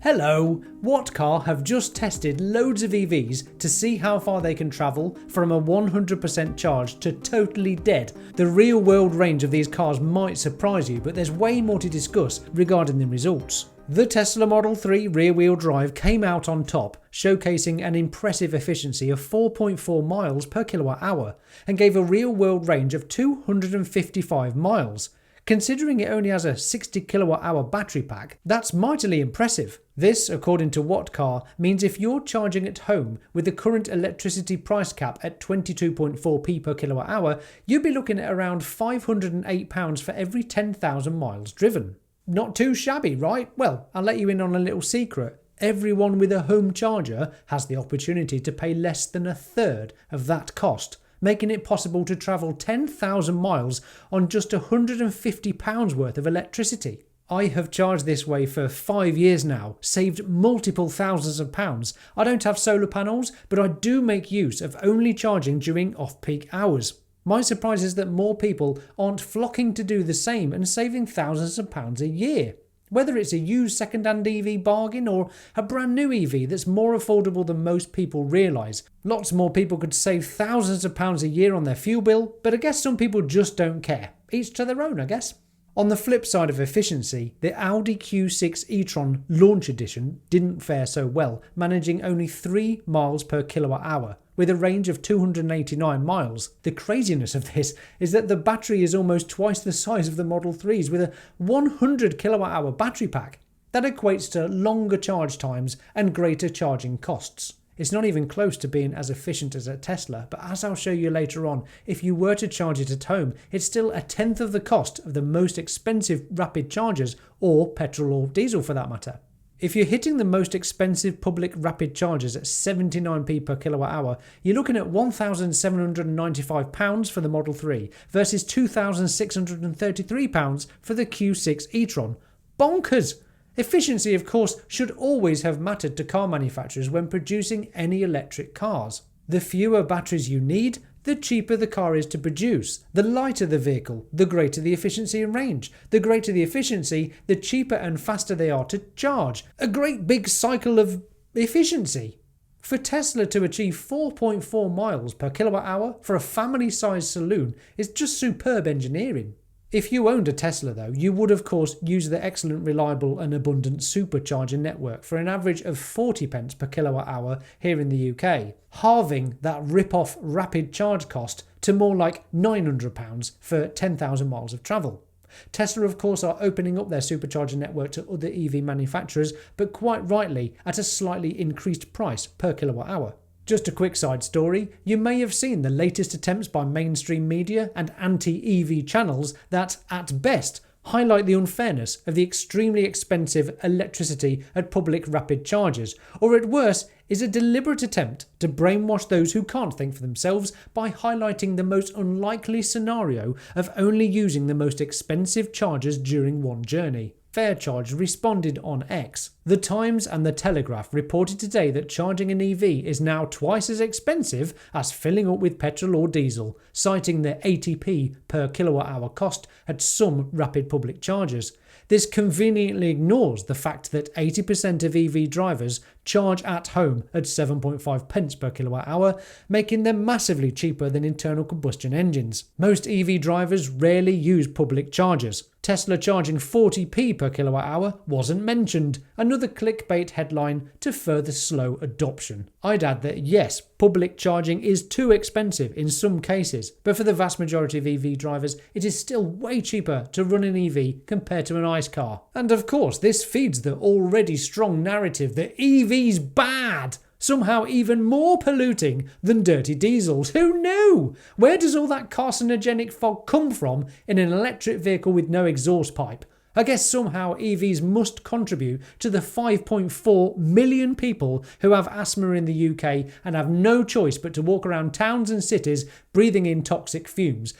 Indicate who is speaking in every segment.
Speaker 1: Hello! WhatCar have just tested loads of EVs to see how far they can travel from a 100% charge to totally dead. The real world range of these cars might surprise you, but there's way more to discuss regarding the results. The Tesla Model 3 rear-wheel drive came out on top, showcasing an impressive efficiency of 4.4 miles per kilowatt hour and gave a real-world range of 255 miles. Considering it only has a 60 kilowatt hour battery pack, that's mightily impressive. This, according to WhatCar, means if you're charging at home with the current electricity price cap at 22.4p per kilowatt hour, you'd be looking at around £508 for every 10,000 miles driven. Not too shabby, right? Well, I'll let you in on a little secret. Everyone with a home charger has the opportunity to pay less than a third of that cost, making it possible to travel 10,000 miles on just £150 worth of electricity. I have charged this way for 5 years now, saved multiple thousands of pounds. I don't have solar panels, but I do make use of only charging during off-peak hours. My surprise is that more people aren't flocking to do the same and saving thousands of pounds a year. Whether it's a used second-hand EV bargain or a brand new EV that's more affordable than most people realise, lots more people could save thousands of pounds a year on their fuel bill, but I guess some people just don't care. Each to their own, I guess. On the flip side of efficiency, the Audi Q6 e-tron Launch Edition didn't fare so well, managing only 3 miles per kilowatt hour, with a range of 289 miles. The craziness of this is that the battery is almost twice the size of the Model 3s with a 100 kilowatt hour battery pack. That equates to longer charge times and greater charging costs. It's not even close to being as efficient as a Tesla, but as I'll show you later on, if you were to charge it at home, it's still a tenth of the cost of the most expensive rapid chargers, or petrol or diesel for that matter. If you're hitting the most expensive public rapid chargers at 79p per kilowatt hour, you're looking at £1,795 for the Model 3 versus £2,633 for the Q6 e-tron. Bonkers! Efficiency, of course, should always have mattered to car manufacturers when producing any electric cars. The fewer batteries you need, the cheaper the car is to produce. The lighter the vehicle, the greater the efficiency and range. The greater the efficiency, the cheaper and faster they are to charge. A great big cycle of efficiency. For Tesla to achieve 4.4 miles per kilowatt hour for a family-sized saloon is just superb engineering. If you owned a Tesla though, you would of course use the excellent, reliable and abundant supercharger network for an average of 40 pence per kilowatt hour here in the UK, halving that rip-off rapid charge cost to more like £900 for 10,000 miles of travel. Tesla of course are opening up their supercharger network to other EV manufacturers, but quite rightly at a slightly increased price per kilowatt hour. Just a quick side story, you may have seen the latest attempts by mainstream media and anti-EV channels that, at best, highlight the unfairness of the extremely expensive electricity at public rapid chargers, or at worst, is a deliberate attempt to brainwash those who can't think for themselves by highlighting the most unlikely scenario of only using the most expensive chargers during one journey. Faircharge responded on X. The Times and The Telegraph reported today that charging an EV is now twice as expensive as filling up with petrol or diesel, citing the 80p per kilowatt hour cost at some rapid public chargers. This conveniently ignores the fact that 80% of EV drivers charge at home at 7.5 pence per kilowatt hour, making them massively cheaper than internal combustion engines. Most EV drivers rarely use public chargers. Tesla charging 40p per kilowatt hour wasn't mentioned, another clickbait headline to further slow adoption. I'd add that yes, public charging is too expensive in some cases, but for the vast majority of EV drivers, it is still way cheaper to run an EV compared to an ICE car. And of course, this feeds the already strong narrative that EV's bad, somehow even more polluting than dirty diesels. Who knew? Where does all that carcinogenic fog come from in an electric vehicle with no exhaust pipe? I guess somehow EVs must contribute to the 5.4 million people who have asthma in the UK and have no choice but to walk around towns and cities breathing in toxic fumes.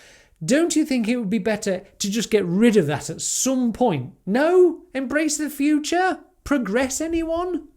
Speaker 1: Don't you think it would be better to just get rid of that at some point? No? Embrace the future? Progress, anyone?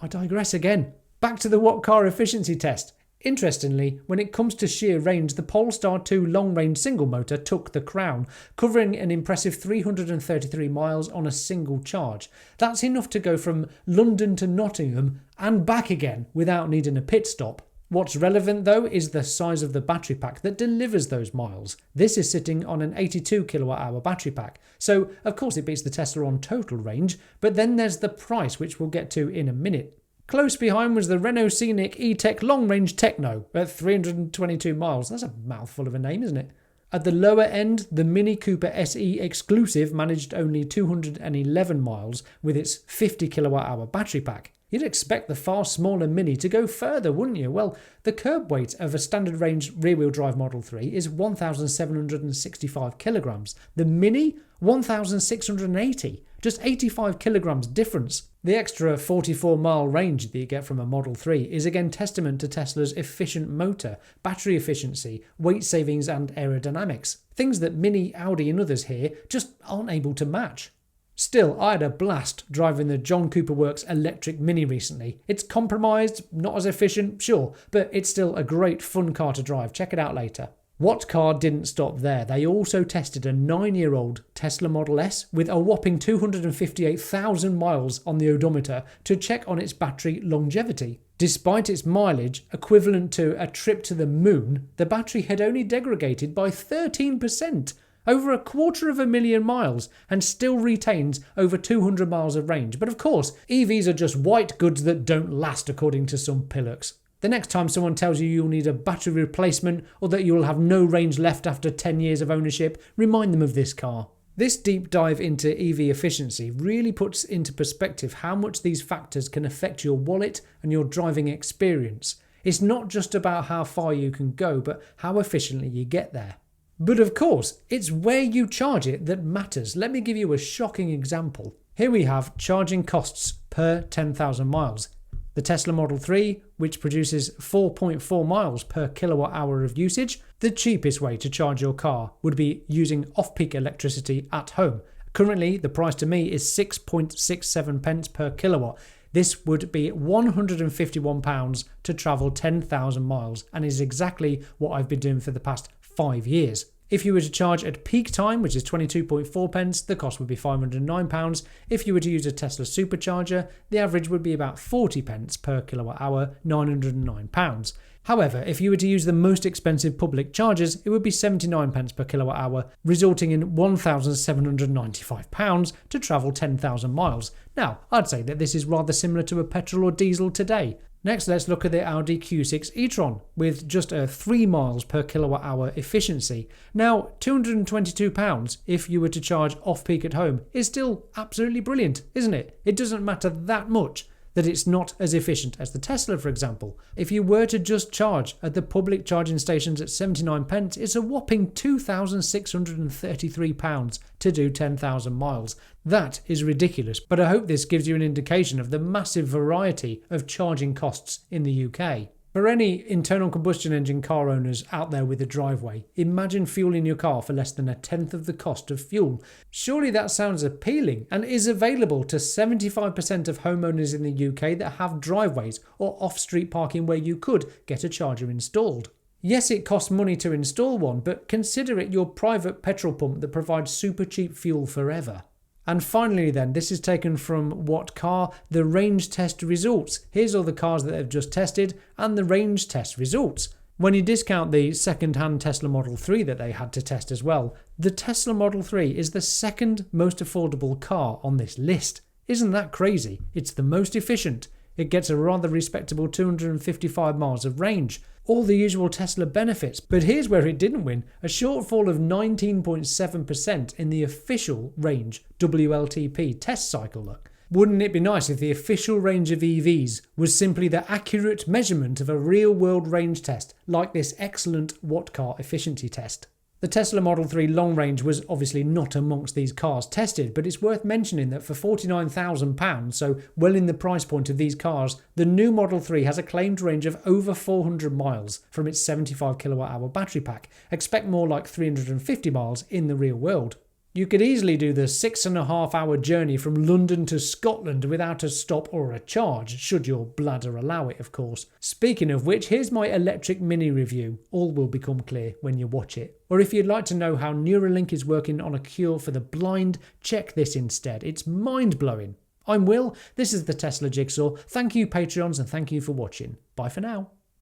Speaker 1: I digress again. Back to the WhatCar efficiency test. Interestingly, when it comes to sheer range, the Polestar 2 long-range single motor took the crown, covering an impressive 333 miles on a single charge. That's enough to go from London to Nottingham and back again without needing a pit stop. What's relevant though is the size of the battery pack that delivers those miles. This is sitting on an 82 kilowatt hour battery pack, so of course it beats the Tesla on total range, but then there's the price, which we'll get to in a minute. Close behind was the Renault Scenic E-Tech Long Range Techno at 322 miles. That's a mouthful of a name, isn't it? At the lower end, the Mini Cooper SE Exclusive managed only 211 miles with its 50 kilowatt hour battery pack. You'd expect the far smaller Mini to go further, wouldn't you? Well, the curb weight of a standard range rear-wheel drive Model 3 is 1,765 kilograms. The Mini, 1,680. Just 85 kilograms difference. The extra 44-mile range that you get from a Model 3 is again testament to Tesla's efficient motor, battery efficiency, weight savings and aerodynamics. Things that Mini, Audi and others here just aren't able to match. Still, I had a blast driving the John Cooper Works electric Mini recently. It's compromised, not as efficient, sure, but it's still a great fun car to drive. Check it out later. WhatCar didn't stop there. They also tested a 9-year-old Tesla Model S with a whopping 258,000 miles on the odometer to check on its battery longevity. Despite its mileage, equivalent to a trip to the moon, the battery had only degraded by 13%. Over 250,000 miles, and still retains over 200 miles of range. But of course, EVs are just white goods that don't last, according to some pillocks. The next time someone tells you you'll need a battery replacement or that you will have no range left after 10 years of ownership, remind them of this car. This deep dive into EV efficiency really puts into perspective how much these factors can affect your wallet and your driving experience. It's not just about how far you can go, but how efficiently you get there. But of course, it's where you charge it that matters. Let me give you a shocking example. Here we have charging costs per 10,000 miles. The Tesla Model 3, which produces 4.4 miles per kilowatt hour of usage, the cheapest way to charge your car would be using off-peak electricity at home. Currently, the price to me is 6.67 pence per kilowatt. This would be £151 to travel 10,000 miles and is exactly what I've been doing for the past 5 years. If you were to charge at peak time, which is 22.4 pence, the cost would be £509. If you were to use a Tesla supercharger, the average would be about 40 pence per kilowatt hour, £909. However, if you were to use the most expensive public chargers, it would be 79 pence per kilowatt hour, resulting in £1,795 to travel 10,000 miles. Now, I'd say that this is rather similar to a petrol or diesel today. Next, let's look at the Audi Q6 e-tron with just a 3 miles per kilowatt hour efficiency. Now, £222 if you were to charge off-peak at home is still absolutely brilliant, isn't it? It doesn't matter that much that it's not as efficient as the Tesla, for example. If you were to just charge at the public charging stations at 79 pence, it's a whopping £2,633 to do 10,000 miles. That is ridiculous, but I hope this gives you an indication of the massive variety of charging costs in the UK. For any internal combustion engine car owners out there with a driveway, imagine fueling your car for less than 1/10 of the cost of fuel. Surely that sounds appealing and is available to 75% of homeowners in the UK that have driveways or off-street parking where you could get a charger installed. Yes, it costs money to install one, but consider it your private petrol pump that provides super cheap fuel forever. And finally then, this is taken from WhatCar, the range test results. Here's all the cars that they've just tested and the range test results. When you discount the second-hand Tesla Model 3 that they had to test as well, the Tesla Model 3 is the second most affordable car on this list. Isn't that crazy? It's the most efficient. It gets a rather respectable 255 miles of range. All the usual Tesla benefits, but here's where it didn't win, a shortfall of 19.7% in the official range WLTP test cycle look. Wouldn't it be nice if the official range of EVs was simply the accurate measurement of a real-world range test, like this excellent WhatCar efficiency test? The Tesla Model 3 long range was obviously not amongst these cars tested, but it's worth mentioning that for £49,000, so well in the price point of these cars, the new Model 3 has a claimed range of over 400 miles from its 75 kilowatt hour battery pack. Expect more like 350 miles in the real world. You could easily do the 6.5-hour journey from London to Scotland without a stop or a charge, should your bladder allow it, of course. Speaking of which, here's my electric Mini review. All will become clear when you watch it. Or if you'd like to know how Neuralink is working on a cure for the blind, check this instead. It's mind-blowing. I'm Will, this is the Tesla Jigsaw. Thank you Patreons and thank you for watching. Bye for now.